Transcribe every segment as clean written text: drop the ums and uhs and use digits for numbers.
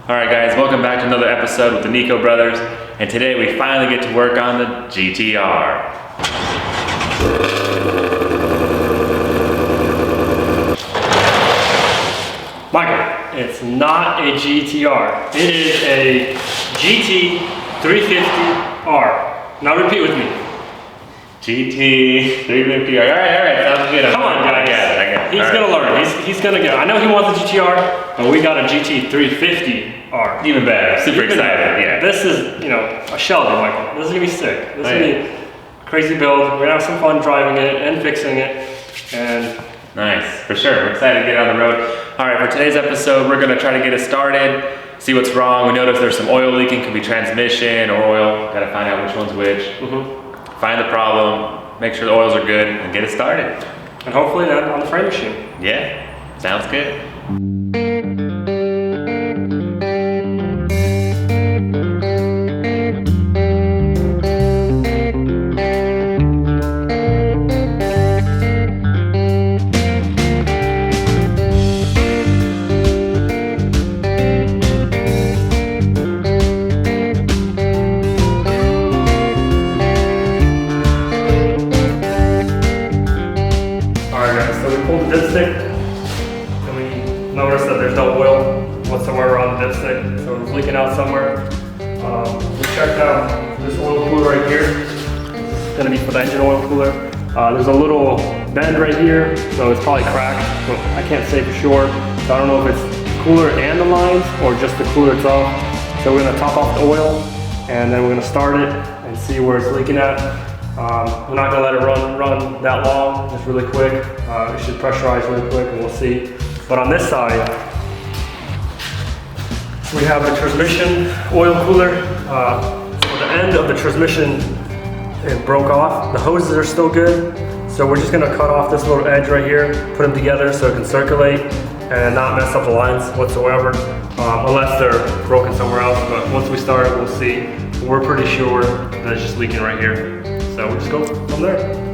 Alright guys, welcome back to another episode with the Nico brothers, and today we finally get to work on the GTR. Michael, it's not a GTR. It is a GT350r. Now repeat with me. GT350r. Alright, sounds good. Come on, guys. I got it. He's gonna learn. He's gonna go. I know he wants a GTR, but we got a GT350r. Even better. Super excited. Yeah. This is, a Shelby, Michael. This is gonna be sick. This is gonna be a crazy build. We're gonna have some fun driving it and fixing it. And nice, for sure. We're excited to get on the road. Alright, for today's episode, we're gonna try to get it started, see what's wrong. We noticed there's some oil leaking, could be transmission or oil. Gotta find out which one's which. Find the problem, make sure the oils are good, and get it started. And hopefully that on the frame machine. Yeah, sounds good. Somewhere around the dipstick, so it was leaking out somewhere. We checked out this oil cooler right here. It's gonna be for the engine oil cooler. There's a little bend right here, so it's probably cracked, but I can't say for sure. So I don't know if it's cooler and the lines or just the cooler itself. So we're gonna top off the oil and then we're gonna start it and see where it's leaking at. We're not gonna let it run that long, just really quick. It should pressurize really quick and we'll see. But on this side, we have the transmission oil cooler. So the end of the transmission, it broke off. The hoses are still good. So we're just gonna cut off this little edge right here, put them together so it can circulate and not mess up the lines whatsoever, unless they're broken somewhere else. But once we start it, we'll see. We're pretty sure that it's just leaking right here. So we'll just go from there.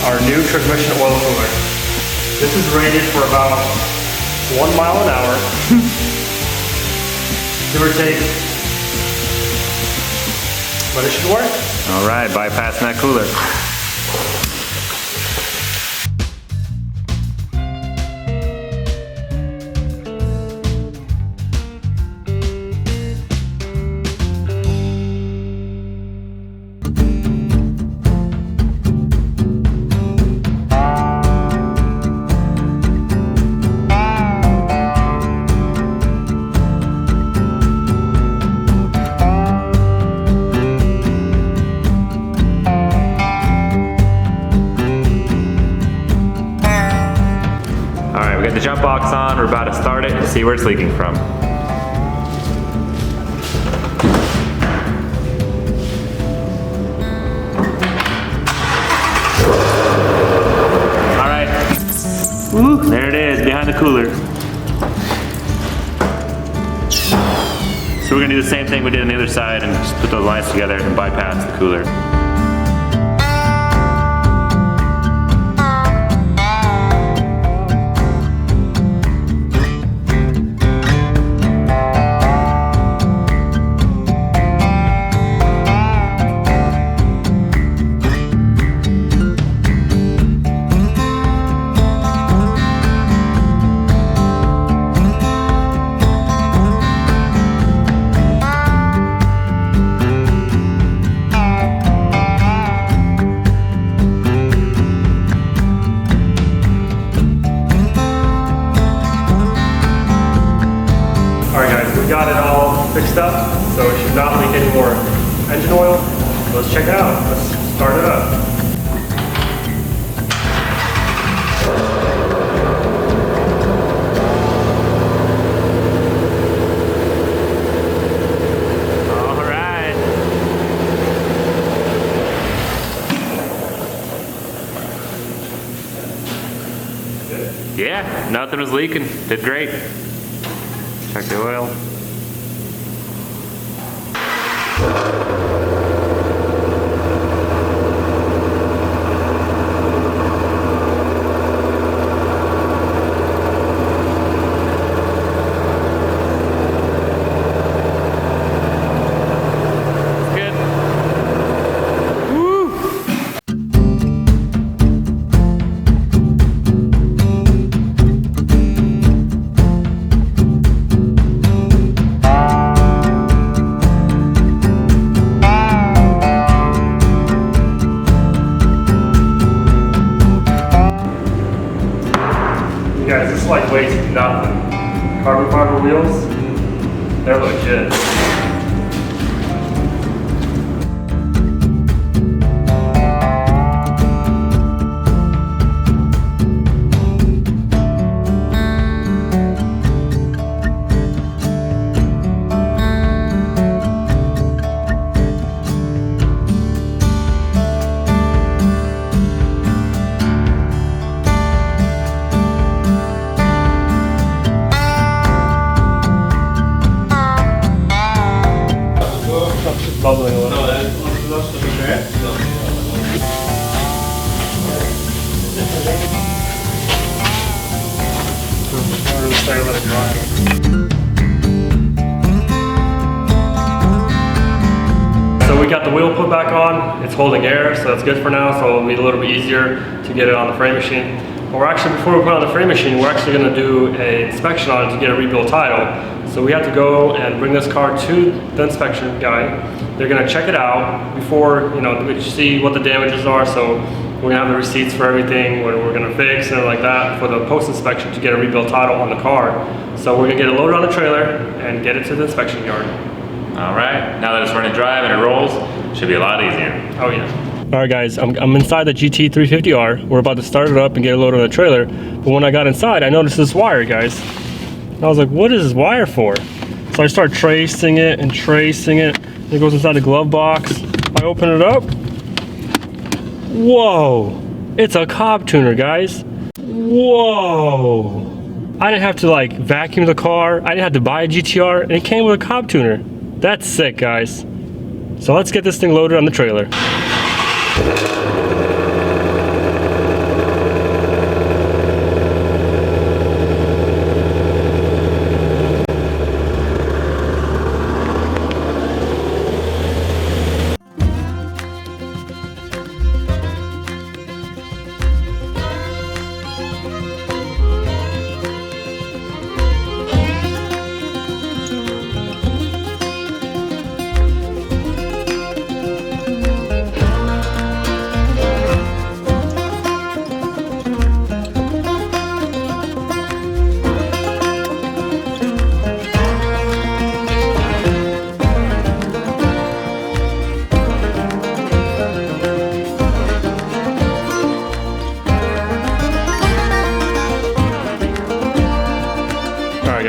Our new transmission oil cooler. This is rated for about 1 mile an hour, give or take, but it should work. All right, bypassing that cooler. We got the jump box on, we're about to start it and see where it's leaking from. Alright, there it is, behind the cooler. So we're gonna do the same thing we did on the other side and just put those lines together and bypass the cooler. Got it all fixed up, so it should not leak any more engine oil. Let's check it out. Let's start it up. Yeah, nothing was leaking. Did great. Check the oil. Guys, this like weighs nothing. Carbon fiber wheels, they're legit. Bubbling a little. No, that's to be correct. Let it dry. So we got the wheel put back on. It's holding air, so that's good for now. So it'll be a little bit easier to get it on the frame machine. But we're actually, before we put it on the frame machine, we're actually going to do an inspection on it to get a rebuild title. So we have to go and bring this car to the inspection guy. They're going to check it out before, you know, we see what the damages are. So we're going to have the receipts for everything, what we're going to fix and like that for the post inspection to get a rebuild title on the car. So we're going to get it loaded on the trailer and get it to the inspection yard. All right, now that it's running dry and it rolls, should be a lot easier. Oh yeah. All right guys, I'm inside the GT350r. We're about to start it up and get it loaded on the trailer. But when I got inside, I noticed this wire, guys. And I was like, what is this wire for? So I start tracing it and tracing it. It goes inside the glove box. I open it up. Whoa, it's a cob tuner, guys. Whoa. I didn't have to like vacuum the car. I didn't have to buy a GTR, and it came with a cob tuner. That's sick, guys. So let's get this thing loaded on the trailer.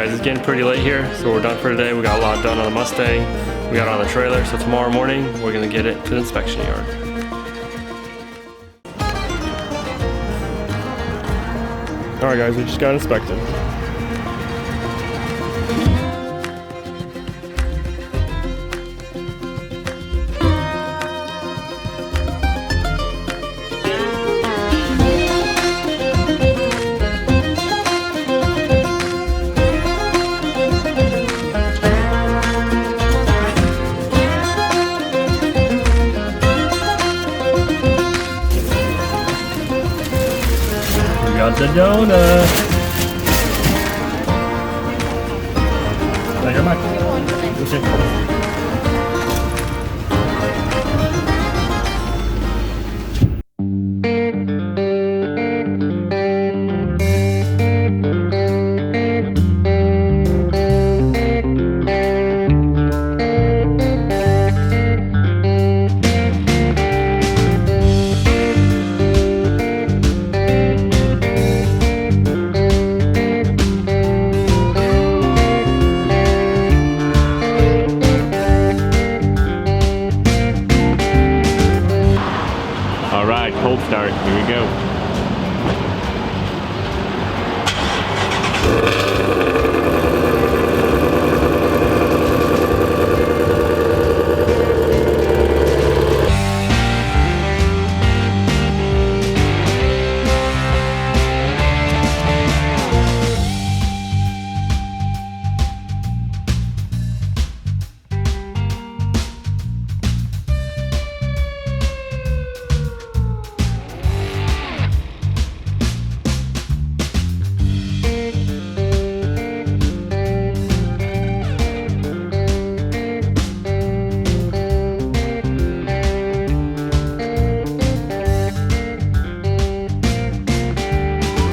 It's getting pretty late here, so we're done for today. We got a lot done on the Mustang. We got it on the trailer, so tomorrow morning we're gonna get it to the inspection yard. All right guys, we just got inspected. Got the donut. Now you're back. All right, cold start, here we go.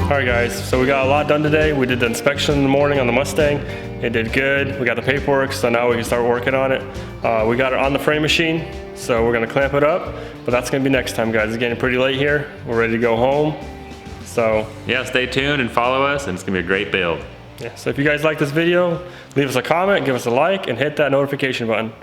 Alright guys, so we got a lot done today. We did the inspection in the morning on the Mustang. It did good. We got the paperwork, so now we can start working on it. We got it on the frame machine, so we're gonna clamp it up, but that's gonna be next time, guys. It's getting pretty late here. We're ready to go home. So yeah, stay tuned and follow us, and it's gonna be a great build. yeah, so if you guys like this video, leave us a comment, give us a like, and hit that notification button.